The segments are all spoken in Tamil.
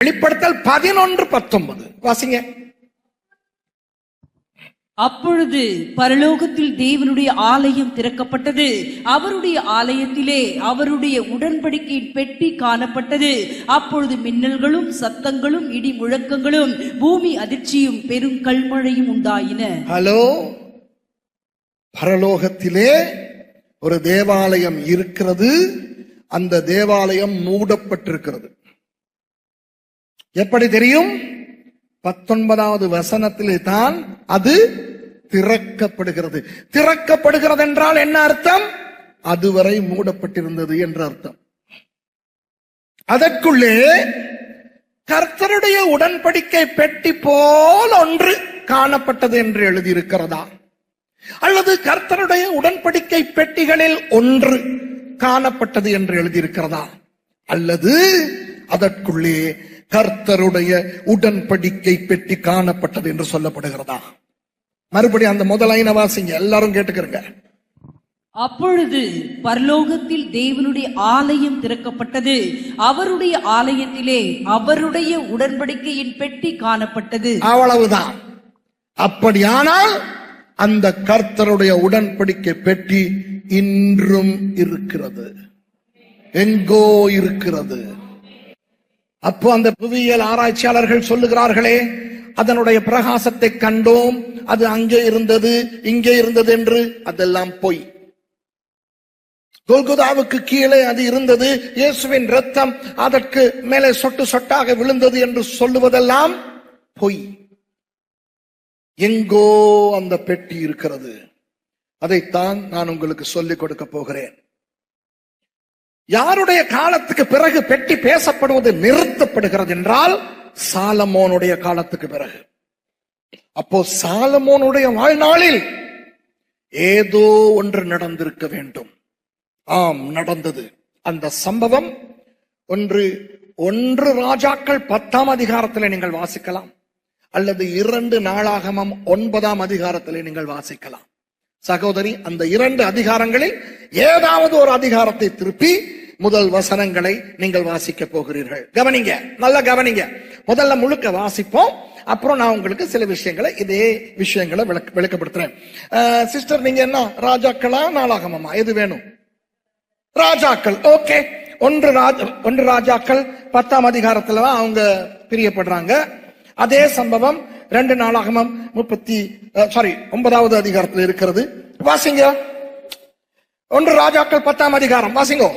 வெளிப்படுத்தல் 11:19 வாசிங்க. அப்பொழுது பரலோகத்தில் தேவனுடைய ஆலயம் திறக்கப்பட்டது. அவருடைய ஆலயத்திலே அவருடைய உடன்படிக்கையின் பெட்டி காணப்பட்டது. அப்பொழுது மின்னல்களும் சத்தங்களும் இடி முழக்கங்களும் பூமி அதிர்ச்சியும் பெரும் கல்மழையும் உண்டாயின. ஹலோ, பரலோகத்திலே ஒரு தேவாலயம் இருக்கிறது. அந்த தேவாலயம் மூடப்பட்டிருக்கிறது. எப்படி தெரியும்? 19வது வசனத்திலே தான் அது திறக்கப்படுகிறது. திறக்கப்படுகிறது என்றால் என்ன அர்த்தம்? அதுவரை மூடப்பட்டிருந்தது என்ற அர்த்தம். அதற்குள்ளே கர்த்தருடைய உடன்படிக்கை பெட்டி போல் ஒன்று காணப்பட்டது என்று எழுதியிருக்கிறதா? அல்லது கர்த்தருடைய உடன்படிக்கை பெட்டிகளில் ஒன்று காணப்பட்டது என்று எழுதியிருக்கிறதா? அல்லது அதற்குள்ளே கர்த்தருடைய உடன்படிக்கை பெட்டி காணப்பட்டது என்று சொல்லப்படுகிறதா? மறுபடியும் அந்த முதல் லைனை வாசிங்க, எல்லாரும் கேட்டுக்கிறங்க. அப்பொழுது பரலோகத்தில் தேவனுடைய ஆலயம் திறக்கப்பட்டது. அவருடைய ஆலயத்திலே அவருடைய உடன்படிக்கையின் பெட்டி காணப்பட்டது. அவ்வளவுதான். அப்படியானால் அந்த கர்த்தருடைய உடன்படிக்கை பெட்டி இன்றும் இருக்கிறது. எங்கோ இருக்கிறது. அப்போ அந்த புவியியல் ஆராய்ச்சியாளர்கள் சொல்லுகிறார்களே, அதனுடைய பிரகாசத்தை கண்டோம், அது அங்கே இருந்தது இங்கே இருந்தது என்று, அதெல்லாம் பொய். கோல்கோதாவுக்கு கீழே அது இருந்தது, இயேசுவின் இரத்தம் அதற்கு மேலே சொட்டு சொட்டாக விழுந்தது என்று சொல்லுவதெல்லாம் பொய். எங்கோ அந்த பெட்டி இருக்கிறது. அதைத்தான் நான் உங்களுக்கு சொல்லிக் கொடுக்க போகிறேன். யாருடைய காலத்துக்கு பிறகு பெட்டி பேசப்படுவது நிறுத்தப்படுகிறது என்றால் சாலமோனுடைய காலத்துக்கு பிறகு. அப்போ சாலமோனுடைய வாழ்நாளில் ஏதோ ஒன்று நடந்திருக்க வேண்டும். ஆம், நடந்தது. அந்த சம்பவம் ஒன்று ராஜாக்கள் 10ஆம் அதிகாரத்தில் நீங்கள் வாசிக்கலாம், அல்லது 2 நாளாகமம் 9ஆம் அதிகாரத்தில் நீங்கள் வாசிக்கலாம். சகோதரி, அந்த 2 அதிகாரங்களில் ஏதாவது ஒரு அதிகாரத்தை திருப்பி முதல் வசனங்களை நீங்கள் வாசிக்க போகிறீர்கள். கவனிங்க, நல்லா கவனிங்க. முதல்ல முழுக்க வாசிப்போம், அப்புறம் நான் உங்களுக்கு சில விஷயங்களை இதே விஷயங்களை விளக்கப்படுத்துறேன். சிஸ்டர், நீங்க என்ன ராஜாக்களா நாளாகமமா எது வேணும்? ராஜாக்கள். ஓகே. 1 ராஜாக்கள் 10ஆம் அதிகாரத்துல தான் அவங்க பிரியப்படுறாங்க. அதே சம்பவம் 2 நாளாகமம் 9வது அதிகாரத்தில் இருக்கிறது. வாசிங்க. 1 ராஜாக்கள் 10ஆம் அதிகாரம் வாசிங்கோ.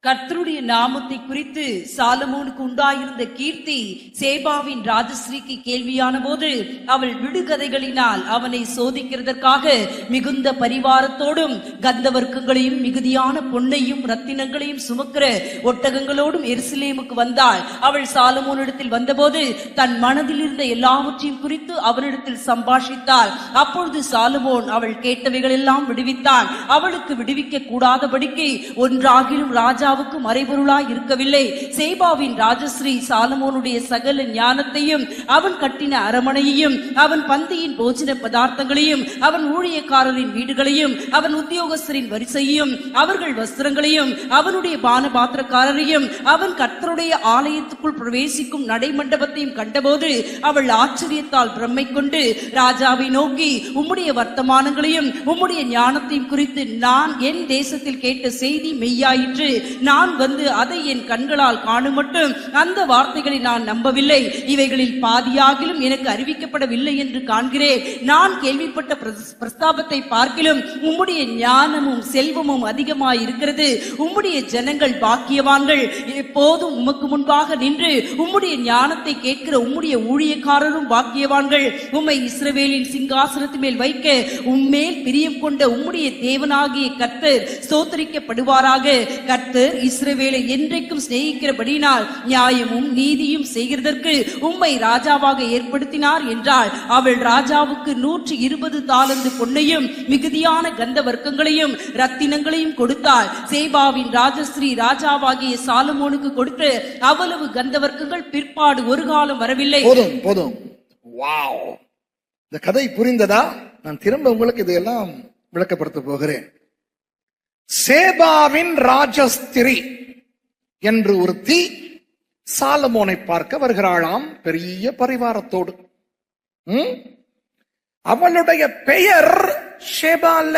கர்த்தருடைய நாமத்தை குறித்து சாலமோனுக்கு உண்டாயிருந்த கீர்த்தி சேபாவின் ராஜஸ்ரீக்கு கேள்வியான போது அவள் விடுகதைகளினால் அவனை சோதிக்கிறதற்காக மிகுந்த பரிவாரத்தோடும் கந்தவர்க்கங்களையும் மிகுதியான பொன்னையும் ரத்தினங்களையும் சுமக்கிற ஒட்டகங்களோடும் எருசலேமுக்கு வந்தாள். அவள் சாலமோனிடத்தில் வந்தபோது தன் மனதில் இருந்த எல்லாவற்றையும் குறித்து அவனிடத்தில் சம்பாஷித்தாள். அப்பொழுது சாலமோன் அவள் கேட்டவைகள் எல்லாம் விடுவித்தான். அவளுக்கு விடுவிக்க கூடாதபடிக்கு ஒன்றாகிலும் ராஜா மறைபொருளாய் இருக்கவில்லை. சேபாவின் ராஜஸ்ரீ சாலமோனுடைய சகல ஞானத்தையும், அவன் கட்டின அரமனையையும், அவன் பந்தியின் போஜன பதார்த்தங்களையும், அவன் ஊழியக்காரரின் வீடுகளையும், அவன் உத்தியோகஸ்தரின் வரிசையையும், அவர்கள் வஸ்திரங்களையும், அவனுடைய பானபாத்திரக்காரரையும், அவன் கர்த்தருடைய ஆலயத்துக்குள் பிரவேசிக்கும் நடைமண்டபத்தையும் கண்டபோது அவள் ஆச்சரியத்தால் பிரம்மை கொண்டு ராஜாவை நோக்கி, உம்முடைய வர்த்தமானங்களையும் உம்முடைய ஞானத்தையும் குறித்து நான் என் தேசத்தில் கேட்ட செய்தி மெய்யாயிற்று. நான் வந்து அதை என் கண்களால் காணும் மட்டும் அந்த வார்த்தைகளை நான் நம்பவில்லை. இவைகளில் பாதியாகிலும் எனக்கு அறிவிக்கப்படவில்லை என்று காண்கிறேன். நான் கேள்விப்பட்ட பிரஸ்தாபத்தை பார்க்கிலும் உம்முடைய ஞானமும் செல்வமும் அதிகமாயிருக்கிறது. உம்முடைய ஜனங்கள் பாக்கியவான்கள். எப்போதும் உமக்கு முன்பாக நின்று உம்முடைய ஞானத்தை கேட்கிற உம்முடைய ஊழியக்காரரும் பாக்கியவான்கள். உம்மை இஸ்ரவேலின் சிங்காசனத்து மேல் வைக்க உம்மேல் பிரியம் கொண்ட உம்முடைய தேவனாகிய கர்த்தர் ஸ்தோத்திரிக்கப்படுவாராக. கர்த்தர் இஸ்ரவேலை என்றைக்கும் சிநேகிக்கிறபடினால் நியாயமும் நீதியும் செய்கிறதற்கு உம்மை ராஜாவாக ஏற்படுத்தினார் என்றாள். அவள் ராஜாவுக்கு 120 தாலந்து பொன்னையும் மிகுதியான கந்த வர்க்கங்களையும் ரத்தினங்களையும் கொடுத்தாள். சேபாவின் ராஜஸ்ரீ ராஜாவாகிய சாலமோனுக்கு கொடுத்து அவ்வளவு கந்த வர்க்கங்கள் பிற்பாடு ஒரு காலம் வரவில்லை. போதும். வாவ், இந்த கதை புரிந்ததா? நான் திரும்ப உங்களுக்கு இதையெல்லாம் விளக்கப்படுத்த போகிறேன். சேபாவின் ராஜஸ்திரி என்று ஒருத்தி சாலமோனை பார்க்க வருகிறாளாம் பெரிய பரிவாரத்தோடு. அவளுடைய பெயர் ஷேபா அல்ல.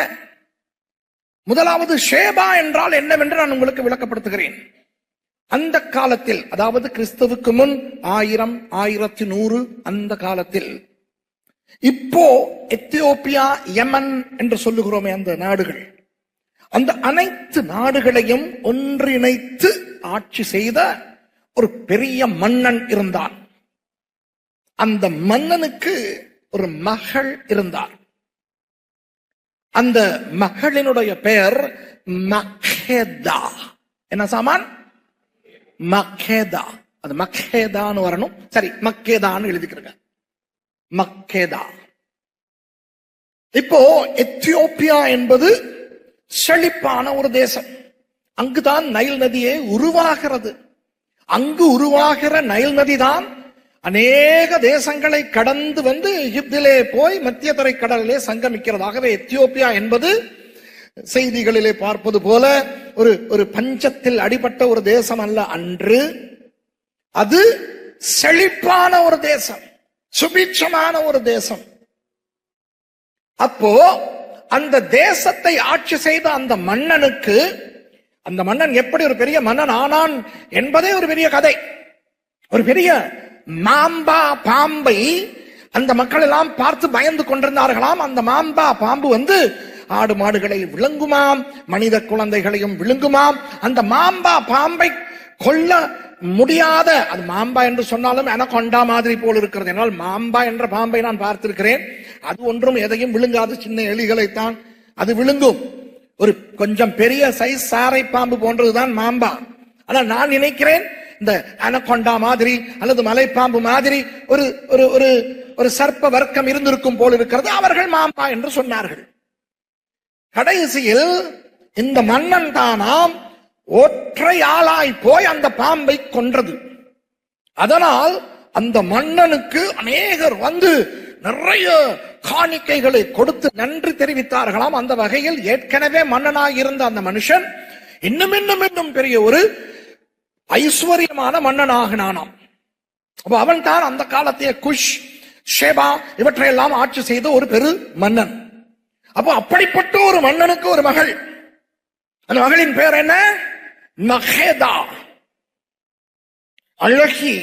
முதலாவது ஷேபா என்றால் என்னவென்று நான் உங்களுக்கு விளக்கப்படுத்துகிறேன். அந்த காலத்தில், அதாவது கிறிஸ்துவுக்கு முன் 1000, 1100 அந்த காலத்தில், இப்போ எத்தியோப்பியா, யமன் என்று சொல்லுகிறோமே அந்த நாடுகள், அந்த அனைத்து நாடுகளையும் ஒன்றிணைத்து ஆட்சி செய்த ஒரு பெரிய மன்னன் இருந்தான். அந்த மன்னனுக்கு ஒரு மகள் இருந்தார். அந்த மகளினுடைய பெயர் மக்கேதா. என்ன சாமான்? மக்கேதா. அது மக்கேதான்னு வரணும். சரி, மக்கேதான்னு எழுதிக்கிறேன். மக்கேதா. இப்போ எத்தியோப்பியா என்பது செழிப்பான ஒரு தேசம். அங்குதான் நைல் நதியே உருவாகிறது. அங்கு உருவாகிற நைல் நதிதான் அநேக தேசங்களை கடந்து வந்து எகிப்திலே போய் மத்திய தரை கடலிலே சங்கமிக்கிறதாகவே எத்தியோப்பியா என்பது செய்திகளிலே பார்ப்பது போல ஒரு பஞ்சத்தில் அடிபட்ட ஒரு தேசம் அல்ல. அன்று அது செழிப்பான ஒரு தேசம், சுபிட்சமான ஒரு தேசம். அப்போ அந்த தேசத்தை ஆட்சி செய்த அந்த மன்னனுக்கு, அந்த மன்னன் எப்படி ஒரு பெரிய மன்னன் ஆனான் என்பதே ஒரு பெரிய கதை. ஒரு பெரிய மாம்பா பாம்பை அந்த மக்கள் எல்லாம் பார்த்து பயந்து கொண்டிருந்தார்களாம். அந்த மாம்பா பாம்பு வந்து ஆடு மாடுகளை விழுங்குமாம், மனித குழந்தைகளையும் விழுங்குமாம். அந்த மாம்பா பாம்பை கொல்ல முடியாத, அது மாம்பா என்று சொன்னாலும் அனகொண்டா மாதிரி போல் இருக்கிறது. என்னால் மாம்பா என்ற பாம்பை நான் பார்த்திருக்கிறேன். அது ஒன்றும் எதையும் விழுங்காது, சின்ன எலிகளைத்தான் அது விழுங்கும். ஒரு கொஞ்சம் பெரிய சைஸ் சாரை பாம்பு போன்றதுதான் மாம்பா. ஆனால் நான் நினைக்கிறேன் இந்த அனகொண்டா மாதிரி அல்லது மலைப்பாம்பு மாதிரி ஒரு ஒரு ஒரு ஒரு சர்ப்ப வர்க்கம் இருந்திருக்கும் போல் இருக்கிறது. அவர்கள் மாம்பா என்று சொன்னார்கள். கடைசியில் இந்த மன்னன் தானாம் ஒற்றை ஆளாய் போய் அந்த பாம்பை கொன்றது. அதனால் அந்த மன்னனுக்கு அநேகர் வந்து நிறைய காணிக்கைகளை கொடுத்து நன்றி தெரிவித்தார்களாம். அந்த வகையில் ஏற்கனவே மன்னனாக இருந்த அந்த மனுஷன் இன்னும் இன்னும் இன்னும் பெரிய ஒரு ஐஸ்வர்யமான மன்னனாகினானாம். அப்ப அவன் தான் அந்த காலத்திய குஷ், ஷேபா இவற்றையெல்லாம் ஆட்சி செய்த ஒரு பெரு மன்னன். அப்போ அப்படிப்பட்ட ஒரு மன்னனுக்கு ஒரு மகள். அந்த மகளின் பெயர் என்ன? மக்கேதா. அழகி,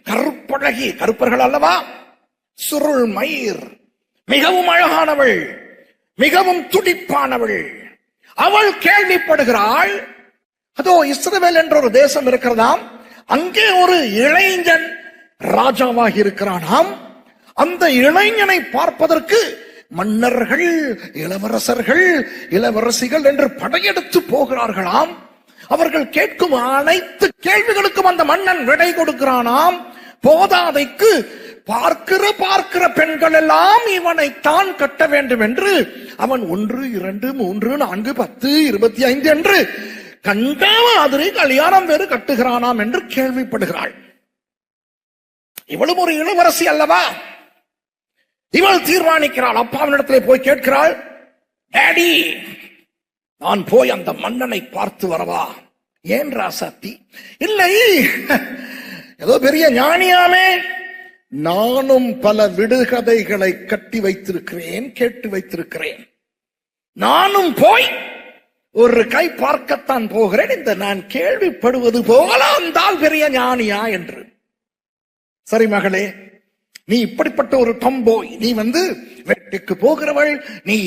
கருப்பழகி, கருப்பர்கள் அல்லவா, சுருள் மயிர், மிகவும் அழகானவள், மிகவும் துடிப்பானவள். அவள் கேள்விப்படுகிறாள், அதோ இஸ்ரவேல் என்ற ஒரு தேசம் இருக்கிறதாம், அங்கே ஒரு இளைஞன் ராஜாவாகி இருக்கிறானாம். அந்த இளைஞனை பார்ப்பதற்கு மன்னர்கள், இளவரசர்கள், இளவரசிகள் என்று படையெடுத்து போகிறார்களாம். அவர்கள் கேட்கும் அனைத்து கேள்விகளுக்கும் அந்த மன்னன் விடை கொடுக்கிறானாம். போதாதைக்கு பார்க்கிற பெண்கள் எல்லாம் இவனைத்தான் கட்ட வேண்டும் என்று அவன் 1, 2, 3, 4, 10, 25 என்று கண்ட மாதிரி கல்யாணம் வேறு கட்டுகிறானாம் என்று கேள்விப்படுகிறாள். இவளும் ஒரு இளவரசி அல்லவா. இவள் தீர்மானிக்கிறாள். அப்பாவினிடத்திலே போய் கேட்கிறாள், டாடி, நான் போய் அந்த மன்னனை பார்த்து வரவா? ஏன் ராசாத்தி? இல்லை, ஏதோ பெரிய ஞானியாமே, நானும் பல விடுகதைகளை கட்டி வைத்திருக்கிறேன், கேட்டு வைத்திருக்கிறேன். நானும் போய் ஒரு கை பார்க்கத்தான் போகிறேன். இந்த நான் கேள்விப்படுவது போல வந்தால் பெரிய ஞானியா என்று. சரி மகளே, நீ இப்படிப்பட்ட ஒரு டம்போய், நீ வந்து வேட்டைக்கு போகிறவள், நீ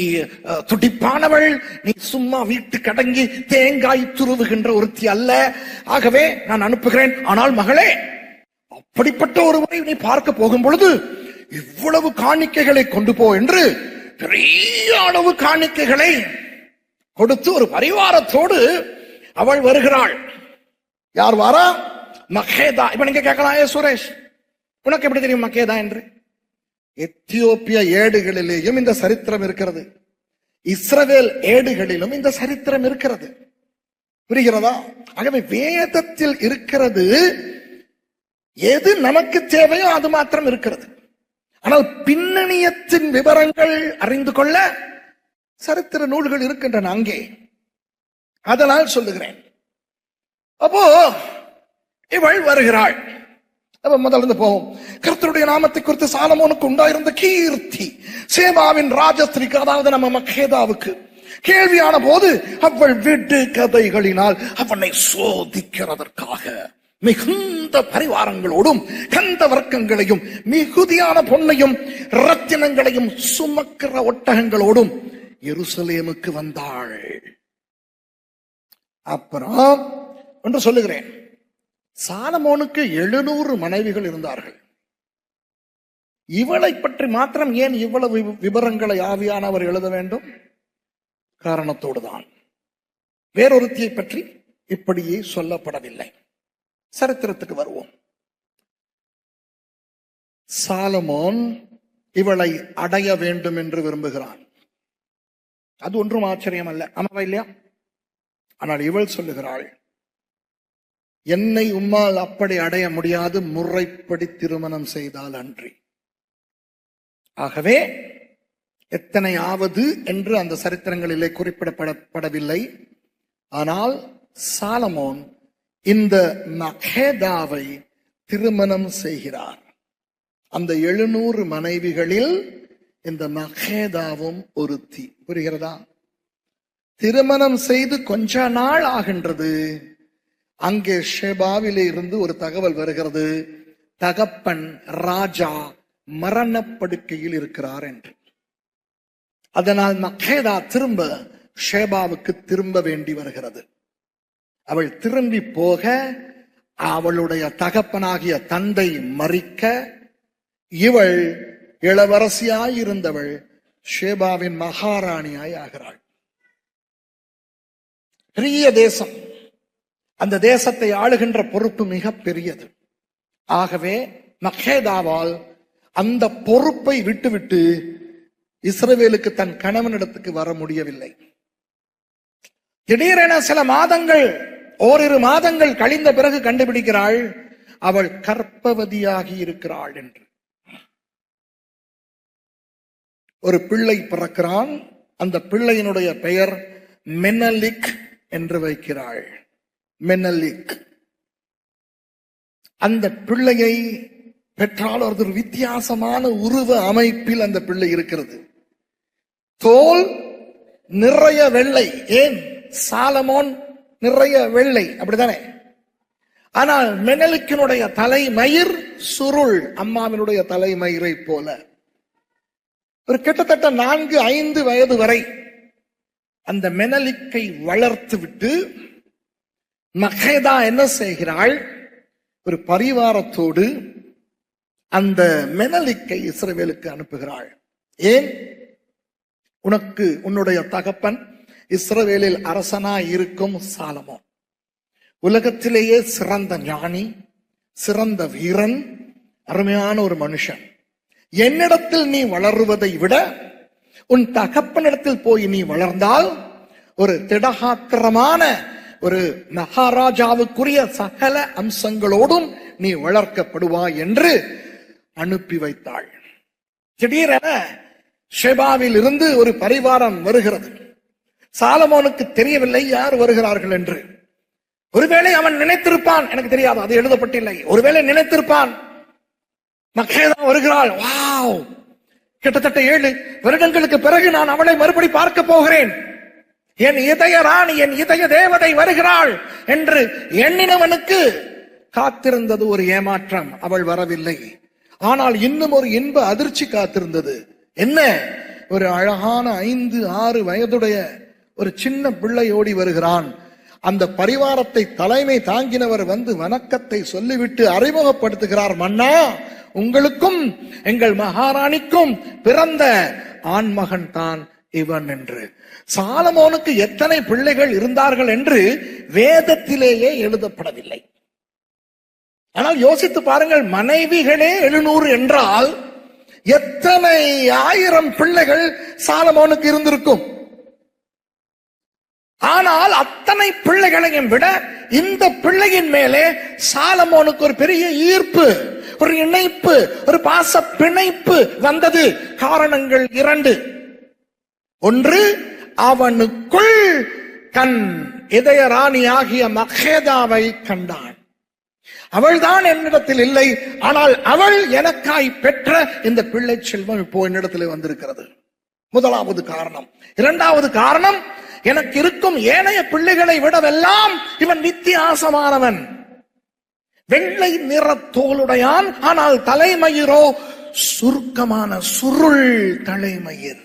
துடிப்பானவள், நீ சும்மா வீட்டு கடங்கி தேங்காய் துருவுகின்ற ஒருத்தி அல்ல. ஆகவே நான் அனுப்புகிறேன். ஆனால் மகளே, அப்படிப்பட்ட ஒருவரை நீ பார்க்க போகும் பொழுது இவ்வளவு காணிக்கைகளை கொண்டு போ என்று பெரிய அளவு காணிக்கைகளை கொடுத்து ஒரு பரிவாரத்தோடு அவள் வருகிறாள். யார் வாரா? மக்கேதா. இப்ப நீங்க கேட்கலாம், ஏ சுரேஷ், உனக்கு எப்படி தெரியும் மக்கேதா என்று? எத்தியோப்பிய ஏடுகளிலேயும் இந்த சரித்திரம் இருக்கிறது, இஸ்ரவேல் ஏடுகளிலும் இந்த சரித்திரம் இருக்கிறது. புரிகிறதா? ஆகவே வேதத்தில் இருக்கிறது எது நமக்கு தேவையோ அது மாத்திரம் இருக்கிறது. ஆனால் பின்னணியத்தின் விவரங்கள் அறிந்து கொள்ள சரித்திர நூல்கள் இருக்கின்றன அங்கே. அதனால் சொல்லுகிறேன். அப்போ இவள் வருகிறாள். முதல்ல இருந்து போவோம். கர்த்தருடைய நாமத்தை குறித்து சாலமோனுக்கு உண்டாயிருந்த கீர்த்தி சேபாவின் ராஜஸ்திரிக்கு, அதாவது நம்ம மக்கேதாவுக்கு கேள்வியான போது அவள் விடு கதைகளினால் அவனை சோதிக்கிறதற்காக மிகுந்த பரிவாரங்களோடும் கந்த வர்க்கங்களையும் மிகுதியான பொன்னையும் ரத்தினங்களையும் சுமக்கிற ஒட்டகங்களோடும் எருசலேமுக்கு வந்தாள். அப்புறம் என்று சொல்லுகிறேன், சாலமோனுக்கு 700 மனைவிகள் இருந்தார்கள். இவளை பற்றி மாத்திரம் ஏன் இவ்வளவு விவரங்களை ஆவியானவர் எழுத வேண்டும்? காரணத்தோடுதான். வேறொருத்தியை பற்றி இப்படியே சொல்லப்படவில்லை. சரித்திரத்துக்கு வருவோம். சாலமோன் இவளை அடைய வேண்டும் என்று விரும்புகிறான். அது ஒன்றும் ஆச்சரியம் அல்ல, ஆமாவா இல்லையா? ஆனால் இவள் சொல்லுகிறாள், என்னை உம்மால் அப்படி அடைய முடியாது, முறைப்படி திருமணம் செய்தால் அன்றி. ஆகவே எத்தனை ஆவது என்று அந்த சரித்திரங்களிலே குறிப்பிடப்படவில்லை. ஆனால் சாலமோன் இந்த மக்கேதாவை திருமணம் செய்கிறார். அந்த 700 மனைவிகளில் இந்த மக்கேதாவும் ஒருத்தி. புரிகிறதா? திருமணம் செய்து கொஞ்ச நாள் ஆகின்றது. அங்கே ஷேபாவிலே இருந்து ஒரு தகவல் வருகிறது, தகப்பன் ராஜா மரணப்படுக்கையில் இருக்கிறார் என்று. அதனால் மக்கேதா திரும்ப ஷேபாவுக்கு திரும்ப வேண்டி வருகிறது. அவள் திரும்பி போக அவளுடைய தகப்பனாகிய தந்தை மரிக்க, இவள் இளவரசியாய் இருந்தவள் ஷேபாவின் மகாராணியாய் ஆகிறாள். பெரிய தேசம், அந்த தேசத்தை ஆளுகின்ற பொறுப்பு மிக பெரியது. ஆகவே மக்கேதாவால் அந்த பொறுப்பை விட்டுவிட்டு இஸ்ரவேலுக்கு தன் கணவனிடத்துக்கு வர முடியவில்லை. திடீரென சில மாதங்கள், ஓரிரு மாதங்கள் கழிந்த பிறகு கண்டுபிடிக்கிறாள் அவள் கர்ப்பவதியாகி இருக்கிறாள் என்று. ஒரு பிள்ளை பிறக்கிறான். அந்த பிள்ளையினுடைய பெயர் மெனலிக் என்று வைக்கிறாள். மெனலிக். அந்த பிள்ளையை பெற்றால் ஒரு வித்தியாசமான உருவ அமைப்பில் அந்த பிள்ளை இருக்கிறது. தோல் நிறைய வெள்ளை. ஏன்? சாலமோன் நிறைய வெள்ளை, அப்படித்தானே? ஆனால் மெனலிக்கினுடைய தலைமயிர் சுருள், அம்மாவினுடைய தலைமயிரை போல. ஒரு கிட்டத்தட்ட 4-5 வயது வரை அந்த மெனலிக்கை வளர்த்து விட்டு மக்கேதா என்ன செய்கிறாள்? ஒரு பரிவாரத்தோடு அந்த மெனலிக்கை இஸ்ரவேலுக்கு அனுப்புகிறாள். ஏன்? உனக்கு உன்னுடைய தகப்பன் இஸ்ரவேலில் அரசனாய் இருக்கும் சாலமோன் உலகத்திலேயே சிறந்த ஞானி, சிறந்த வீரன், அருமையான ஒரு மனுஷன். என்னிடத்தில் நீ வளருவதை விட உன் தகப்பனிடத்தில் போய் நீ வளர்ந்தால் ஒரு திடகாத்திரமான ஒரு மகாராஜாவுக்குரிய சகல அம்சங்களோடும் நீ வளர்க்கப்படுவாய் என்று அனுப்பி வைத்தாள். திடீரென ஷேபாவில் இருந்து ஒரு பரிவாரம் வருகிறது. சாலமோனுக்கு தெரியவில்லை யார் வருகிறார்கள் என்று. ஒருவேளை அவன் நினைத்திருப்பான், எனக்கு தெரியாது, அது எழுதப்பட்டில்லை. ஒருவேளை நினைத்திருப்பான், மக்கேதா வருகிறாள், வாவ், கிட்டத்தட்ட 7 வருடங்களுக்கு பிறகு நான் அவளை மறுபடி பார்க்க போகிறேன், என் இதய ராணி, என் இதய தேவதை வருகிறாள் என்று எண்ணினவனுக்கு காத்திருந்தது ஒரு ஏமாற்றம். அவள் வரவில்லை. ஆனால் இன்னும் ஒரு இன்ப அதிர்ச்சி காத்திருந்தது. என்ன? ஒரு அழகான 5-6 வயதுடைய ஒரு சின்ன பிள்ளை ஓடி வருகிறான். அந்த பரிவாரத்தை தலைமை தாங்கினவர் வந்து வணக்கத்தை சொல்லிவிட்டு அறிமுகப்படுத்துகிறார், மன்னா, உங்களுக்கும் எங்கள் மகாராணிக்கும் பிறந்த ஆண்மகன் தான் இவன் என்று. சாலமோனுக்கு எத்தனை பிள்ளைகள் இருந்தார்கள் என்று வேதத்திலேயே எழுதப்படவில்லை. ஆனால் யோசித்து பாருங்கள், மனைவிகளே 700 என்றால் எத்தனை 1000 பிள்ளைகள் சாலமோனுக்கு இருந்திருக்கும். ஆனால் அத்தனை பிள்ளைகளையும் விட இந்த பிள்ளையின் மேலே சாலமோனுக்கு ஒரு பெரிய ஈர்ப்பு, ஒரு இணைப்பு, ஒரு பாச பிணைப்பு வந்தது. காரணங்கள் 2. ஒன்று, அவனுக்குள் கண் இதய ராணி ஆகிய மக்கேதாவை கண்டான். அவள்தான் என்னிடத்தில் இல்லை, ஆனால் அவள் எனக்காய் பெற்ற இந்த பிள்ளை செல்வம் இப்போ என்னிடத்தில் வந்திருக்கிறது. முதலாவது காரணம். இரண்டாவது காரணம், எனக்கு இருக்கும் ஏனைய பிள்ளைகளை விடவெல்லாம் இவன் வித்தியாசமானவன். வெள்ளை நிற தோலுடையான், ஆனால் தலைமயிரோ சுருக்கமான சுருள் தலைமயிர்.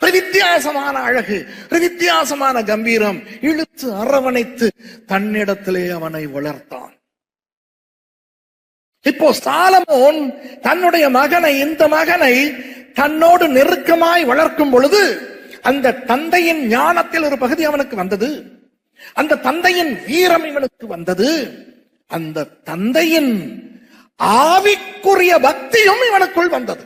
ஒரு வித்தியாசமான அழகு, ஒரு வித்தியாசமான கம்பீரம். இழுத்து அரவணைத்து தன்னிடத்திலே அவனை வளர்த்தான். இப்போ சாலமோன் தன்னுடைய மகனை, இந்த மகனை தன்னோடு நெருக்கமாய் வளர்க்கும் பொழுது அந்த தந்தையின் ஞானத்தில் ஒரு பகுதி அவனுக்கு வந்தது. அந்த தந்தையின் வீரம் இவனுக்கு வந்தது. அந்த தந்தையின் ஆவிக்குரிய பக்தியும் இவனுக்குள் வந்தது.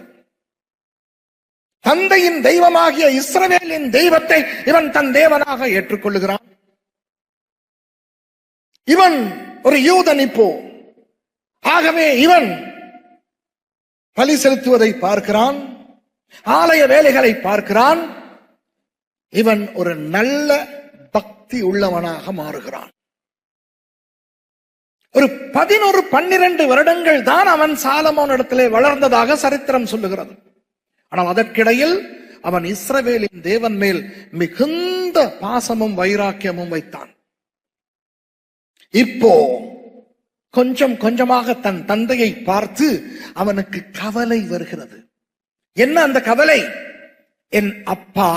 தந்தையின் தெய்வமாகிய இஸ்ரவேலின் தெய்வத்தை இவன் தன் தேவனாக ஏற்றுக்கொள்ளுகிறான். இவன் ஒரு யூதன். இப்போ ஆகவே இவன் பலி செலுத்துவதை பார்க்கிறான், ஆலய வேலைகளை பார்க்கிறான். இவன் ஒரு நல்ல பக்தி உள்ளவனாக மாறுகிறான். ஒரு 11-12 வருடங்கள் தான் அவன் சாலமோன் இடத்திலே வளர்ந்ததாக சரித்திரம் சொல்லுகிறது. ஆனால் அதற்கிடையில் அவன் இஸ்ரவேலின் தேவன் மேல் மிகுந்த பாசமும் வைராக்கியமும் வைத்தான். இப்போ கொஞ்சம் கொஞ்சமாக தன் தந்தையை பார்த்து அவனுக்கு கவலை வருகிறது. என்ன அந்த கவலை? என் அப்பா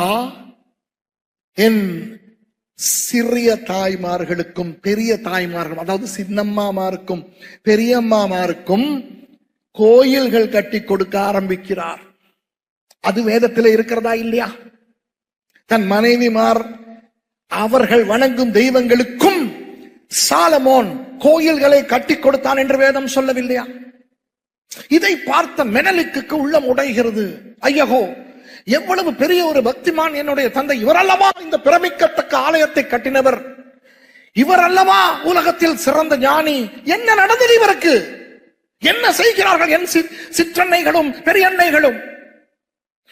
என் சிறிய தாய்மார்களுக்கும் பெரிய தாய்மார்களும், அதாவது சின்னம்மாமாருக்கும் பெரியம்மாமாருக்கும் கோயில்கள் கட்டி கொடுக்க ஆரம்பிக்கிறார். அது வேதத்தில் இருக்கிறதா இல்லையா? தன் மனைவிமார் அவர்கள் வணங்கும் தெய்வங்களுக்கும் சாலமோன் கோயில்களை கட்டி கொடுத்தான் என்று வேதம் சொல்லவில்லையா? இதை பார்த்த மெனலிக்கு உள்ளம் உடைகிறது. ஐயகோ, எவ்வளவு பெரிய ஒரு பக்திமான் என்னுடைய தந்தை! இவரல்லவா இந்த பிரமிக்கத்தக்க ஆலயத்தை கட்டினவர்? இவரல்லவா உலகத்தில் சிறந்த ஞானி? என்ன நடந்தது இவருக்கு? என்ன செய்கிறார்கள் என் சிற்றன்னைகளும் பெரியன்னைகளும்?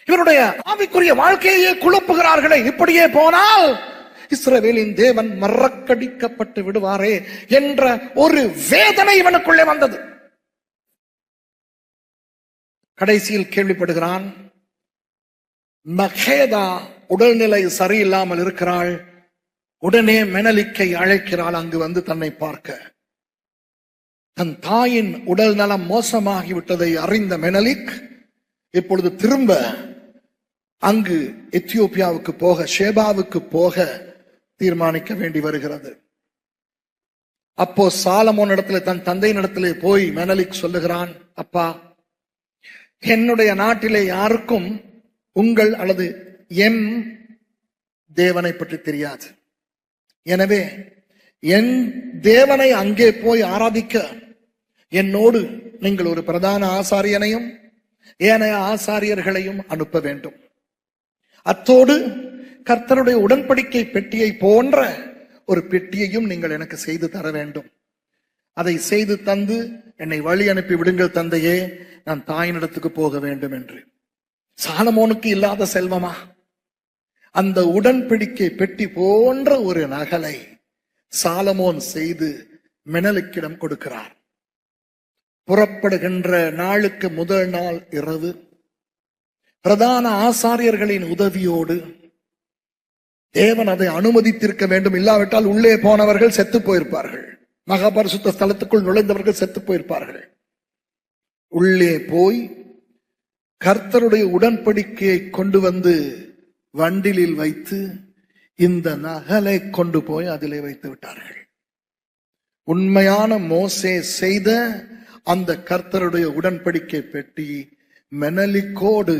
இவருடைய ஆவிக்குரிய வாழ்க்கையே குழப்புகிறார்களே. இப்படியே போனால் இஸ்ரவேலின் தேவன் மறக்கடிக்கப்பட்டு விடுவாரே என்ற ஒரு வேதனை இவனுக்குள்ளே வந்தது. கடைசியில் கேள்விப்படுகிறான், மகேதா உடல்நிலை சரியில்லாமல் இருக்கிறாள். உடனே மெனலிக்கை அழைக்கிறாள் அங்கு வந்து தன்னை பார்க்க. தன் தாயின் உடல் நலம் மோசமாகிவிட்டதை அறிந்த மெனலிக் இப்பொழுது திரும்ப அங்கு எத்தியோப்பியாவுக்கு போக, ஷேபாவுக்கு போக தீர்மானிக்க வேண்டி வருகிறது. அப்போ சாலமோன் இடத்துல, தன் தந்தையின் இடத்திலே போய் மெனலிக் சொல்லுகிறான், அப்பா, என்னுடைய நாட்டிலே யாருக்கும் உங்கள் அல்லது என் தேவனை பற்றி தெரியாது. எனவே என் தேவனை அங்கே போய் ஆராதிக்க என்னோடு நீங்கள் ஒரு பிரதான ஆசாரியனையும் ஏனைய ஆசாரியர்களையும் அனுப்ப வேண்டும். அத்தோடு கர்த்தருடைய உடன்படிக்கை பெட்டியை போன்ற ஒரு பெட்டியையும் நீங்கள் எனக்கு செய்து தர வேண்டும். அதை செய்து தந்து என்னை வழி அனுப்பி விடுங்கள் தந்தையே, நான் தாயினிடத்துக்கு போக வேண்டும் என்று. சாலமோனுக்கு இல்லாத செல்வமா? அந்த உடன்படிக்கை பெட்டி போன்ற ஒரு நகலை சாலமோன் செய்து மெனலிக்கிடம் கொடுக்கிறார். புறப்படுகின்ற நாளுக்கு முதல் நாள் இரவு பிரதான ஆசாரியர்களின் உதவியோடு தேவன் அதை அனுமதித்திருக்க வேண்டும். இல்லாவிட்டால் உள்ளே போனவர்கள் செத்து போயிருப்பார்கள். மகாபரிசுத்த ஸ்தலத்துக்குள் நுழைந்தவர்கள் செத்து போயிருப்பார்கள். உள்ளே போய் கர்த்தருடைய உடன்படிக்கையை கொண்டு வந்து வண்டிலில் வைத்து இந்த நகலை கொண்டு போய் அதிலே வைத்து விட்டார்கள். உண்மையான மோசே செய்த அந்த கர்த்தருடைய உடன்படிக்கை பெட்டி மெனலிக்கோடு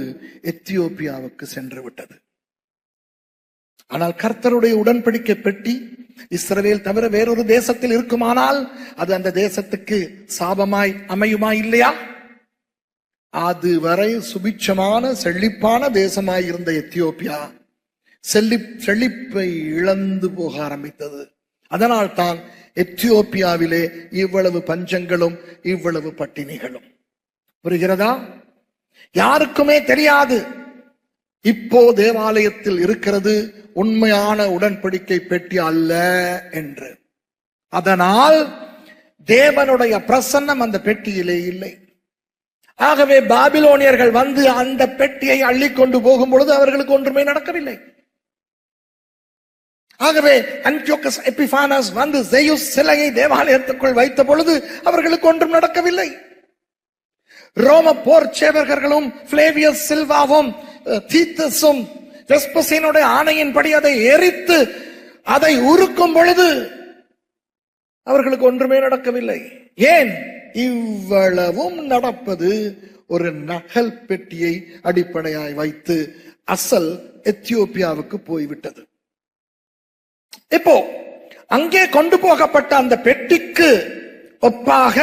எத்தியோப்பியாவுக்கு சென்று விட்டது. ஆனால் கர்த்தருடைய உடன்படிக்கை பெட்டி இஸ்ரவேல் தவிர வேறொரு தேசத்தில் இருக்குமானால் அது அந்த தேசத்துக்கு சாபமாய் அமையுமா இல்லையா? அதுவரை சுபிட்சமான செழிப்பான தேசமாய் இருந்த எத்தியோப்பியா செழிப்பை இழந்து போக ஆரம்பித்தது. அதனால் தான் எத்தியோப்பியாவிலே இவ்வளவு பஞ்சங்களும் இவ்வளவு பட்டினிகளும். புரிகிறதா? யாருக்குமே தெரியாது இப்போ தேவாலயத்தில் இருக்கிறது உண்மையான உடன்படிக்கை பெட்டி அல்ல என்று. அதனால் தேவனுடைய பிரசன்னம் அந்த பெட்டியிலே இல்லை. ஆகவே பாபிலோனியர்கள் வந்து அந்த பெட்டியை அள்ளிக்கொண்டு போகும் பொழுது அவர்களுக்கு ஒன்றுமே நடக்கவில்லை. ஆகவே அன்டியோகஸ் எபிபானஸ் வந்து ஜெயுஸ் சிலையை தேவாலயத்துக்குள் வைத்த பொழுது அவர்களுக்கு ஒன்றும் நடக்கவில்லை. ரோம போர் சேவகர்களும் பிளேவியஸ் சில்வாவும் தீத்தஸும் வெஸ்பசியனுடைய ஆணையின்படி அதை எரித்து அதை உருக்கும் பொழுது அவர்களுக்கு ஒன்றுமே நடக்கவில்லை. ஏன்? இவ்வளவும் நடப்பது ஒரு நகல் பெட்டியை அடிப்படையாய் வைத்து அசல் எத்தியோப்பியாவுக்கு போய்விட்டது. இப்போ அங்கே கொண்டு போகப்பட்ட அந்த பெட்டிக்கு ஒப்பாக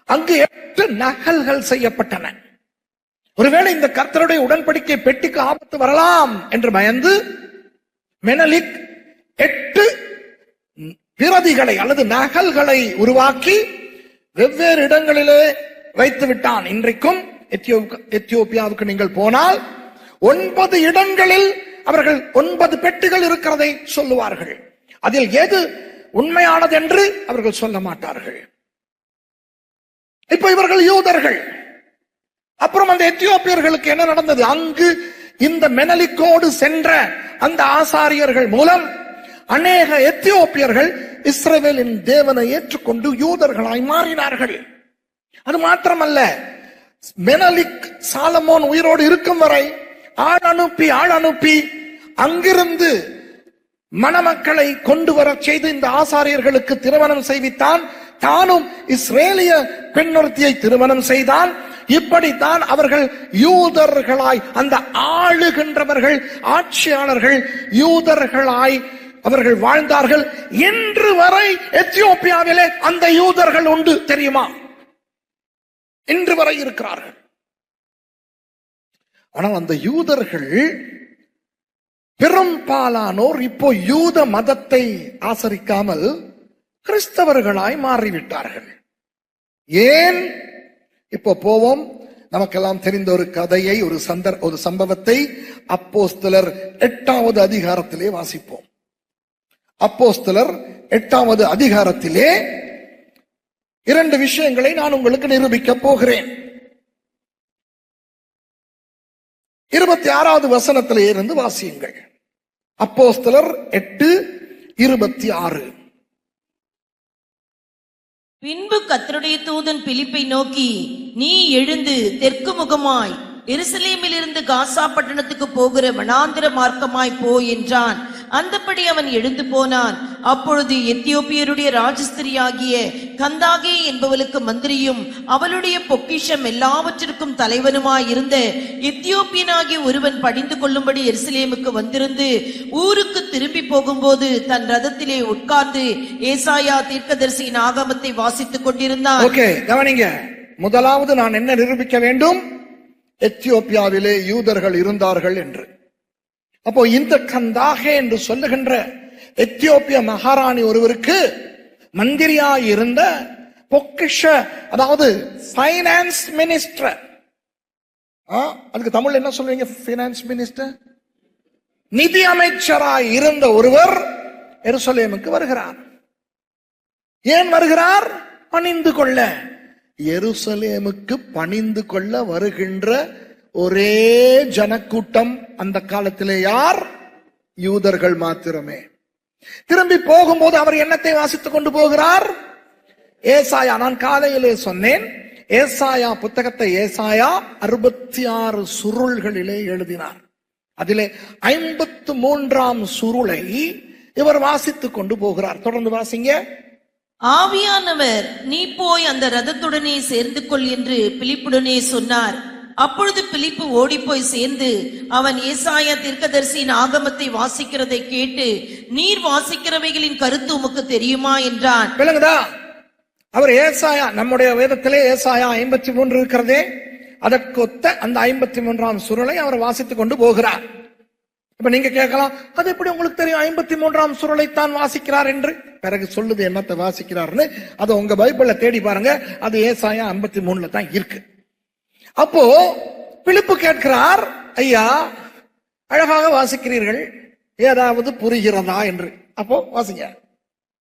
அங்கு 8 நகல்கள் செய்யப்பட்டன. ஒருவேளை இந்த கர்த்தருடைய உடன்படிக்கை பெட்டிக்கு ஆபத்து வரலாம் என்று பயந்து மெனலிக் 8 பிரதிகளை அல்லது நகல்களை உருவாக்கி வெவ்வேறு இடங்களிலே வைத்து விட்டான். இன்றைக்கும் எத்தியோப்பியாவுக்கு நீங்கள் போனால் 9 இடங்களில் அவர்கள் 9 பெட்டிகள் இருக்கிறதை சொல்லுவார்கள். அதில் எது உண்மையானது என்று அவர்கள் சொல்ல மாட்டார்கள். இப்ப இவர்கள் யூதர்கள். அப்புறம் அந்த எத்தியோப்பியர்களுக்கு என்ன நடந்தது? அங்கு இந்த மெனலிக்கோடு சென்ற அந்த ஆசாரியர்கள் மூலம் அநேக எத்தியோப்பியர்கள் இஸ்ரவேலின் தேவனை ஏற்றுக்கொண்டு யூதர்களாய் மாறினார்கள். அது மாத்திரமல்ல, மெனலிக் சாலமோன் உயிரோடு இருக்கும் வரை ஆள் அனுப்பி அங்கிருந்து மணமக்களை கொண்டு வர செய்து இந்த ஆசாரியர்களுக்கு திருமணம் செய்வித்தான். தானும் இஸ்ரேலிய பெண்ணொருத்தியை திருமணம் செய்தான். இப்படித்தான் அவர்கள் யூதர்களாய், அந்த ஆளுகின்றவர்கள், ஆட்சியாளர்கள் யூதர்களாய் அவர்கள் வாழ்ந்தார்கள். இன்று வரை எத்தியோப்பியாவிலே அந்த யூதர்கள் உண்டு, தெரியுமா? இன்று வரை இருக்கிறார்கள். ஆனால் அந்த யூதர்கள் பெரும்பாலானோர் இப்போ யூத மதத்தை ஆசரிக்காமல் கிறிஸ்தவர்களாய் மாறிவிட்டார்கள். ஏன்? இப்போ போவோம். நமக்கெல்லாம் தெரிந்த ஒரு கதையை, ஒரு சம்பவத்தை அப்போஸ்தலர் 8வது அதிகாரத்திலே வாசிப்போம். அப்போஸ்தலர் 8வது அதிகாரத்திலே 2 விஷயங்களை நான் உங்களுக்கு நிரூபிக்க போகிறேன். 26வது வசனத்திலே இருந்து வாசியுங்கள். அப்போஸ்தலர் 8:26. பின்பு கர்த்தருடைய தூதன் பிலிப்பை நோக்கி, நீ எழுந்து தெற்கு முகமாய் எருசலேமிலிருந்து காசா பட்டணத்துக்கு போகிற வனாந்திர மார்க்கமாய் போ என்றான். அந்தப்படி அவன் எழுந்து போனான். அப்பொழுது எத்தியோப்பியருடைய ராஜஸ்திரியாகிய கந்தாகே என்பவளுக்கு மந்திரியும் அவளுடைய பொக்கிஷம் எல்லாவற்றிற்கும் தலைவனுமாய் இருந்த எத்தியோப்பியனாகிய ஒருவன் படிந்து கொள்ளும்படி எருசலேமுக்கு வந்திருந்து ஊருக்கு திரும்பி போகும்போது தன் ரதத்திலே உட்கார்ந்து ஏசாயா தீர்க்கதரிசியின் ஆகமத்தை வாசித்துக் கொண்டிருந்தான். ஓகே, கவனிங்க. முதலாவது நான் என்ன நிரூபிக்க வேண்டும்? எத்தியோப்பியாவிலே யூதர்கள் இருந்தார்கள் என்று. அப்போ இந்த கந்தாகே என்று சொல்லுகின்ற எத்தியோப்பிய மகாராணி ஒருவருக்கு மந்திரியாய் இருந்த பொக்கிஷ, அதாவது ஃபைனான்ஸ் மினிஸ்டர், அதுக்கு தமிழ் என்ன சொல்லுவீங்க? ஃபைனான்ஸ் மினிஸ்டர், நிதி அமைச்சராய் இருந்த ஒருவர் எருசலேமுக்கு வருகிறார். ஏன் வருகிறார்? பணிந்து கொள்ள. எருசலேமுக்கு பணிந்து கொள்ள வருகின்ற ஒரே ஜனக்கூட்டம் அந்த காலத்திலே யார்? யூதர்கள் மாத்திரமே. திரும்பி போகும்போது அவர் என்னத்தை வாசித்துக் கொண்டு போகிறார்? ஏசாயா. நான் காலையிலே சொன்னேன், ஏசாயா புத்தகத்தை ஏசாயா 66 சுருள்களிலே எழுதினார். அதிலே 53ஆம் சுருளை இவர் வாசித்துக் கொண்டு போகிறார். தொடர்ந்து வாசிங்க. ஆவியானவர், நீ போய் அந்த ரதத்துடனே சேர்ந்து கொள் என்று பிலிப்புடனே சொன்னார். அப்பொழுது பிலிப்பு ஓடி போய் சேர்ந்து அவன் ஏசாயா தீர்க்கதரிசியின் ஆகமத்தை வாசிக்கிறதை கேட்டு, நீர் வாசிக்கிறவைகளின் கருத்து உமக்கு தெரியுமா என்றான். விளங்குதா? அவர் ஏசாயா, நம்முடைய வேதத்திலே ஏசாயா 53 இருக்கிறதே, அதற்கொத்த அந்த 53ஆம் சுருளை அவர் வாசித்துக் கொண்டு போகிறார். இப்ப நீங்க கேட்கலாம், அது எப்படி உங்களுக்கு தெரியும் 53ஆம் சுருளை தான் வாசிக்கிறார் என்று? பிறகு சொல்லுது என்னத்தை வாசிக்கிறார்னு. அதை உங்க பைபிள்ல தேடி பாருங்க, அது ஏசாயா 53ல தான் இருக்கு. அப்போ பிலிப்பு கேட்கிறார், ஐயா அழகாக வாசிக்கிறீர்கள், ஏதாவது புரிகிறதா என்று. அப்போ வாசிங்க.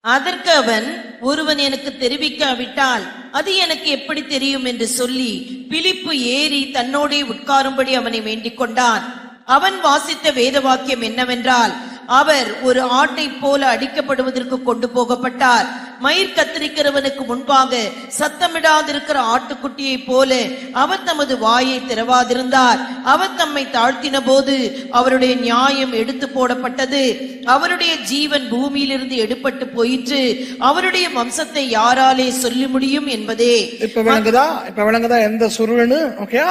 அதற்கு அவன், ஒருவன் எனக்கு தெரிவிக்காவிட்டால் அது எனக்கு எப்படி தெரியும் என்று சொல்லி பிலிப்பு ஏறி தன்னோடே உட்காரும்படி அவனை வேண்டிக் கொண்டான். அவன் வாசித்த வேத வாக்கியம் என்னவென்றால், அவர் ஒரு ஆட்டை போல அடிக்கப்படுவதற்கு கொண்டு போகப்பட்டார். மயிர் கத்திரிக்கிறவனுக்கு முன்பாக சத்தமிடாதிருக்கிற ஆட்டுக்குட்டியை போல அவர் தமது வாயை திறவாதிருந்தார். அவர் தம்மை தாழ்த்தின போது அவருடைய நியாயம் எடுத்து போடப்பட்டது. அவருடைய ஜீவன் பூமியிலிருந்து எடுபட்டு போயிற்று. அவருடைய வம்சத்தை யாராலே சொல்ல முடியும் என்பதே. இப்ப விளங்குதா எந்த சுருள்னு? ஓகே,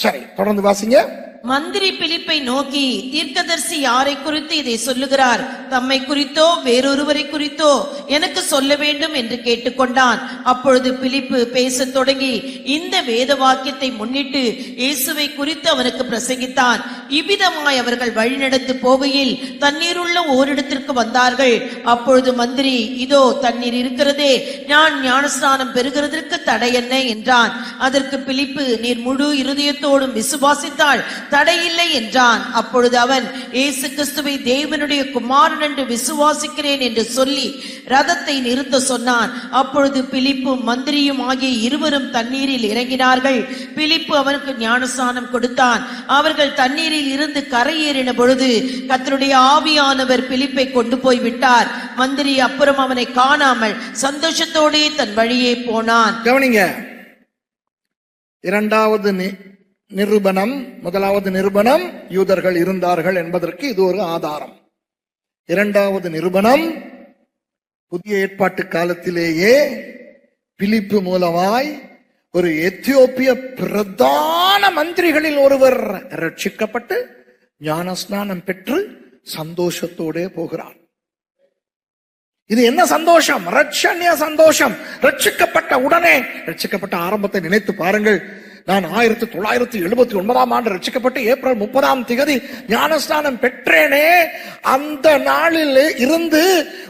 சரி, தொடர்ந்து வாசிங்க. மந்திரி பிலிப்பை நோக்கி, தீர்க்கதரிசி யாரை குறித்து இதை சொல்லுகிறார்? தம்மை குறித்தோ வேறொருவரை குறித்தோ எனக்கு சொல்ல வேண்டும் என்று கேட்டுக்கொண்டான். அப்பொழுது பிலிப்பு பேசத் தொடங்கி இந்த வேத வாக்கியத்தை முன்னிட்டு இயேசுவை குறித்து அவனுக்கு பிரசங்கித்தான். இவ்விதமாய் அவர்கள் வழிநடந்து போகையில் தண்ணீருள்ள ஓரிடத்திற்கு வந்தார்கள். அப்பொழுது மந்திரி, இதோ தண்ணீர் இருக்கிறதே, நான் ஞானஸ்நானம் பெறுகிறதற்கு தடை என்ன என்றான். அதற்கு பிலிப்பு, நீர் முழு இருதயத்தோடும் விசுவாசித்தாள் தடையில்லை என்றான். அப்பொழுது அவன், இயேசு கிறிஸ்துவை தேவனுடைய குமாரன் என்று விசுவாசிக்கிறேன் என்று சொல்லி ரதத்தை நிறுத்த சொன்னான். அப்பொழுது பிலிப்பும் மந்திரியும் ஆகிய இருவரும் தண்ணீரில் இறங்கினார்கள். பிலிப்பு அவனுக்கு ஞானஸ்நானம் கொடுத்தான். அவர்கள் தண்ணீரில் இருந்து கரையேறின பொழுது கர்த்தருடைய ஆவியானவர் பிலிப்பை கொண்டு போய் விட்டார். மந்திரி அப்புறம் அவனை காணாமல் சந்தோஷத்தோடே தன் வழியே போனான். கவனிங்க, இரண்டாவது நிரூபணம். முதலாவது நிரூபணம் யூதர்கள் இருந்தார்கள் என்பதற்கு இது ஒரு ஆதாரம். இரண்டாவது நிரூபணம், புதிய ஏற்பாட்டு காலத்திலேயே பிலிப்பு மூலமாய் ஒரு எத்தியோப்பிய பிரதான மந்திரிகளில் ஒருவர் ரட்சிக்கப்பட்டு ஞானஸ்நானம் பெற்று சந்தோஷத்தோட போகிறார். இது என்ன சந்தோஷம்? ரட்சண்ய சந்தோஷம். ரட்சிக்கப்பட்ட உடனே, ரட்சிக்கப்பட்ட ஆரம்பத்தை நினைத்து பாருங்கள். நான் 1979 ரட்சிக்கப்பட்டு ஏப்ரல் 30 ஞானஸ்நானம் பெற்றேனே. அந்த நாளில் இருந்து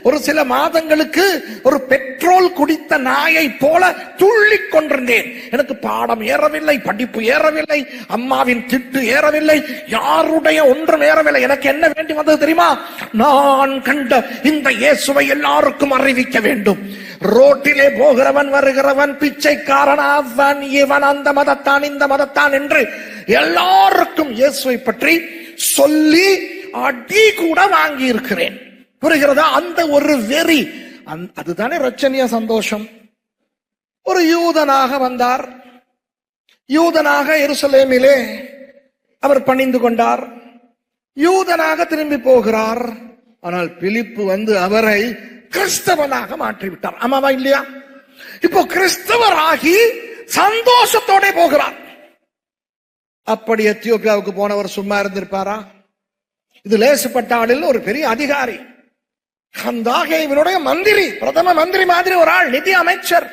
ஒரு சில மாதங்களுக்கு ஒரு பெட்ரோல் குடித்த நாயை போல துள்ளிக் கொண்டிருந்தேன். எனக்கு பாடம் ஏறவில்லை, படிப்பு ஏறவில்லை, அம்மாவின் திட்டு ஏறவில்லை, யாருடைய ஒன்றும் ஏறவில்லை. எனக்கு என்ன வேண்டி வந்தது தெரியுமா? நான் கண்ட இந்த இயேசுவை எல்லாருக்கும் அறிவிக்க வேண்டும். ரோட்டிலே போகிறவன் வருகிறவன், பிச்சைக்காரன், அவன் இவன், அந்த மதத்தான் இந்த மதத்தான் என்று எல்லாருக்கும் இயேசுவை பற்றி சொல்லி அடி கூட வாங்கி இருக்கிறேன். புரிகிறதா? அந்த ஒரு வெறி, அதுதானே ரட்சணிய சந்தோஷம். ஒரு யூதனாக வந்தார். யூதனாக எருசலேமிலே அவர் பணிந்து கொண்டார். யூதனாக திரும்பி போகிறார். ஆனால் பிலிப்பு வந்து அவரை கிறிஸ்தவனாக மாற்றிவிட்டார். ஆமாவா இல்லையா? இப்போ கிறிஸ்தவராகி சந்தோஷத்தோட போகிறார். அப்படி எத்தியோப்பியாவுக்கு போனவர் சும்மா இருந்திருப்பாரா? இது லேசுப்பட்ட ஆளில் ஒரு பெரிய அதிகாரி, இவருடைய மந்திரி, பிரதம மந்திரி மாதிரி ஒரு ஆள், நிதி அமைச்சர்.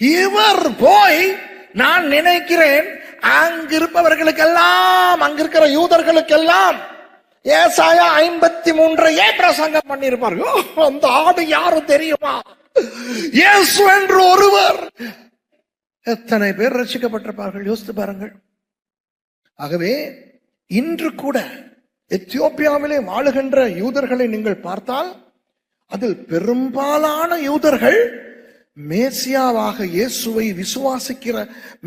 இவர் போய், நான் நினைக்கிறேன் அங்கிருப்பவர்களுக்கெல்லாம், அங்கிருக்கிற யூதர்களுக்கெல்லாம் ஏசாயா 53 பிரசங்கம் பண்ணிருப்பார். அந்த ஆடு யாரு தெரியுமா? இயேசு என்று ஒருவர். எத்தனை பேர் ரட்சிக்கப்பட்டிருப்பார்கள் யோசித்து பாருங்கள். ஆகவே இன்று கூட எத்தியோப்பியாவிலே வாழுகின்ற யூதர்களை நீங்கள் பார்த்தால் அதில் பெரும்பாலான யூதர்கள் மேசியாவாக இயேசுவை விசுவாசிக்கிற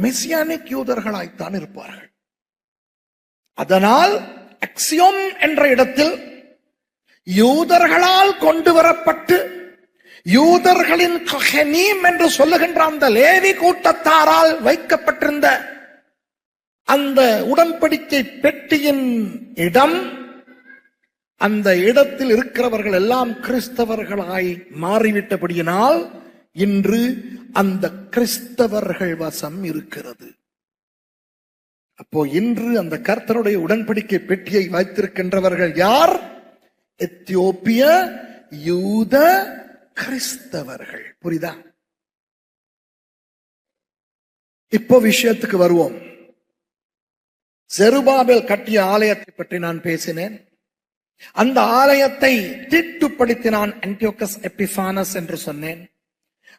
மெசியானிக் யூதர்களாய்த்தான் இருப்பார்கள். அதனால் அக்சியோம் என்ற இடத்தில் யூதர்களால் கொண்டு வரப்பட்டு யூதர்களின் கஹனீம் என்று சொல்லுகின்ற அந்த லேவி கூட்டத்தாரால் வைக்கப்பட்டிருந்த அந்த உடன்படிக்கை பெட்டியின் இடம், அந்த இடத்தில் இருக்கிறவர்கள் எல்லாம் கிறிஸ்தவர்களாய் மாறிவிட்டபடியினால் இன்று அந்த கிறிஸ்தவர்கள் வசம் இருக்கிறது. அப்போ இன்று அந்த கர்த்தருடைய உடன்படிக்கை பெட்டியை வைத்திருக்கின்றவர்கள் யார்? எத்தியோப்பிய யூத கிறிஸ்தவர்கள். புரியுதா? இப்போ விஷயத்துக்கு வருவோம். செருபாபேல் கட்டிய ஆலயத்தை பற்றி நான் பேசினேன். அந்த ஆலயத்தை தீட்டுப்படுத்தினான் ஆன்டியோகஸ் எபிஃபானஸ் என்று சொன்னேன்.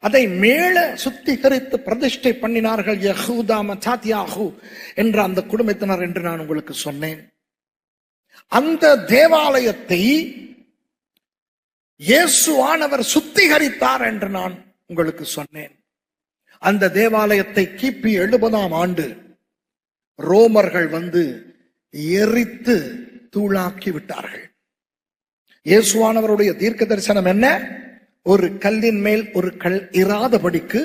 அதை மேல சுத்திகரித்து பிரதிஷ்டை பண்ணினார்கள் யெகூதா மத்தாத்தியாகு என்ற அந்த குடும்பத்தினர் என்று நான் உங்களுக்கு சொன்னேன். அந்த தேவாலயத்தை இயேசுவானவர் சுத்திகரித்தார் என்று நான் உங்களுக்கு சொன்னேன். அந்த தேவாலயத்தை கிபி 70ஆம் ஆண்டு ரோமர்கள் வந்து எரித்து தூளாக்கி விட்டார்கள். இயேசுவானவருடைய தீர்க்க தரிசனம் என்ன? ஒரு கல்லின் மேல் ஒரு கல் இராதபடிக்கு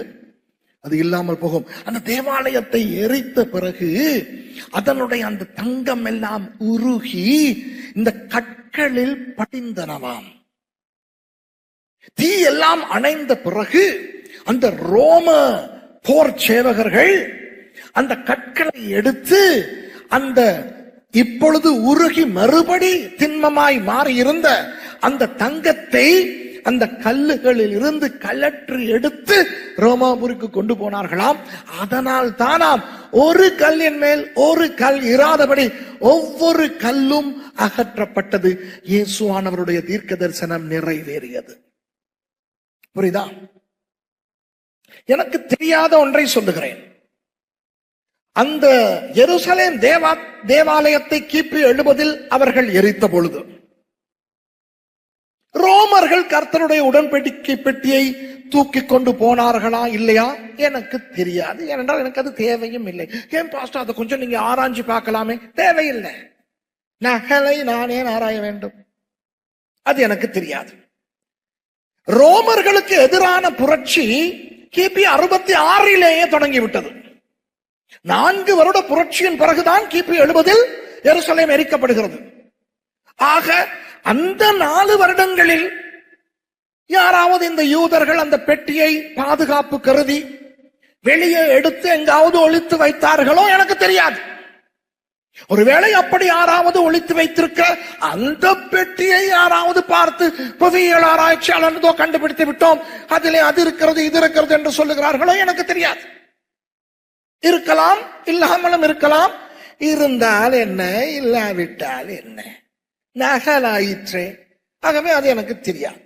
அது இல்லாமல் போகும். அந்த தேவாலயத்தை எரித்த பிறகு அதனுடைய அந்த தங்கம் எல்லாம் உருகி இந்த கற்களில் படிந்தனவாம். தீ எல்லாம் அணைந்த பிறகு அந்த ரோம போர் சேவகர்கள் அந்த கற்களை எடுத்து அந்த இப்பொழுது உருகி மறுபடி திண்மமாய் மாறி இருந்த அந்த தங்கத்தை அந்த கல்லுகளில் இருந்து கலற்றி எடுத்து ரோமாபுரிக்கு கொண்டு போனார்களாம். அதனால் தானாம் ஒரு கல்லின் மேல் ஒரு கல் இராதபடி ஒவ்வொரு கல்லும் அகற்றப்பட்டது. இயேசுவானவருடைய தீர்க்க தரிசனம் நிறைவேறியது. புரியுதா? எனக்கு தெரியாத ஒன்றை சொல்லுகிறேன். அந்த எருசலேம் தேவாலயத்தை கிபி 70 அவர்கள் எரித்த பொழுது ரோமர்கள் கர்த்தருடைய உடன்படிக்கை பெட்டியை தூக்கி கொண்டு போனார்களா இல்லையா எனக்கு தெரியாது. ஏனென்றால் எனக்கு அது தேவையும் இல்லை. ஏன் பாஸ்டர் அதை கொஞ்சம் நீங்க ஆராய்ச்சி பார்க்கலாமே? தேவையில்லை. நகலை நான் ஏன் ஆராய வேண்டும்? அது எனக்கு தெரியாது. ரோமர்களுக்கு எதிரான புரட்சி கிபி 66 தொடங்கிவிட்டது. 4 வருட புரட்சியின் பிறகுதான் கிபி 70 எருசலேம் எரிக்கப்படுகிறது. ஆக அந்த 4 வருடங்களில் யாராவது இந்த யூதர்கள் அந்த பெட்டியை பாதுகாப்பு கருதி வெளியே எடுத்து எங்காவது ஒளித்து வைத்தார்களோ எனக்கு தெரியாது. ஒருவேளை அப்படி யாராவது ஒளித்து வைத்திருக்க அந்த பெட்டியை யாராவது பார்த்து புவியியல் ஆராய்ச்சியாளர் கண்டுபிடித்து விட்டோம், அதிலே அது இருக்கிறது இது இருக்கிறது என்று சொல்லுகிறார்களோ எனக்கு தெரியாது. இருக்கலாம், இல்லாமலும் இருக்கலாம். இருந்தால் என்ன, இல்லாவிட்டால் என்ன, நகலாயிற்றே. ஆகவே அது எனக்கு தெரியாது.